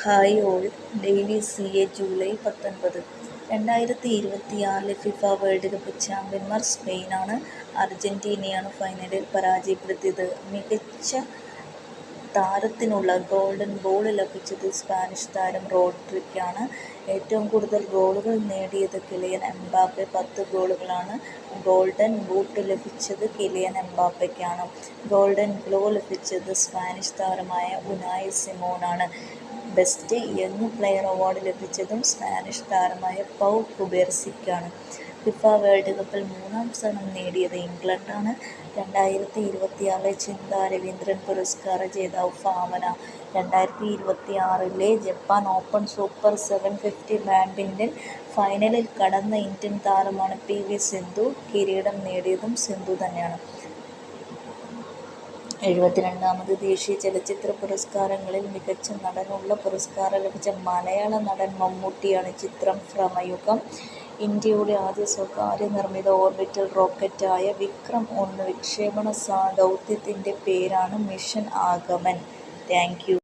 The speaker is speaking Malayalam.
Hi all. Daily C A July 19. 2026 FIFA world cup ചാമ്പ്യന്മാർ സ്പെയിനാണ്. അർജന്റീനയാണ് ഫൈനലിൽ പരാജയപ്പെടുത്തിയത്. മികച്ച താരത്തിനുള്ള ഗോൾഡൻ ബോൾ ലഭിച്ചത് സ്പാനിഷ് താരം റോഡ്രിക്കാണ്. ഏറ്റവും കൂടുതൽ ഗോളുകൾ നേടിയത് കിലിയൻ എംബാപ്പെ 10 ഗോളുകളാണ്. ഗോൾഡൻ ബൂട്ട് ലഭിച്ചത് കിലിയൻ എംബാപ്പയ്ക്കാണ്. ഗോൾഡൻ ഗ്ലോ ലഭിച്ചത് സ്പാനിഷ് താരമായ ഉനായ് സിമോണാണ്. ബെസ്റ്റ് യങ് പ്ലെയർ അവാർഡ് ലഭിച്ചതും സ്പാനിഷ് താരമായ പൗ കുബേർസിക്കാണ്. ഫിഫ വേൾഡ് കപ്പിൽ 3-ാം സ്ഥാനം നേടിയത് ഇംഗ്ലണ്ടാണ്. 2026 ചിന്താ രവീന്ദ്രൻ പുരസ്കാര ജേതാവ് ഭാവന. 2026 ജപ്പാൻ ഓപ്പൺ സൂപ്പർ 750 ബാഡ്മിൻ്റൺ ഫൈനലിൽ കടന്ന ഇന്ത്യൻ താരമാണ് PV സിന്ധു. കിരീടം നേടിയതും സിന്ധു തന്നെയാണ്. 72ാമത് ദേശീയ ചലച്ചിത്ര പുരസ്കാരങ്ങളിൽ മികച്ച നടനുള്ള പുരസ്കാരം ലഭിച്ച മലയാള നടൻ മമ്മൂട്ടിയാണ്. ചിത്രം ഭ്രമയുഗം. ഇന്ത്യയുടെ ആദ്യ സ്വകാര്യ നിർമ്മിത ഓർബിറ്റൽ റോക്കറ്റായ വിക്രം-1 വിക്ഷേപണ ദൗത്യത്തിൻ്റെ പേരാണ് മിഷൻ ആഗമൻ. Thank you.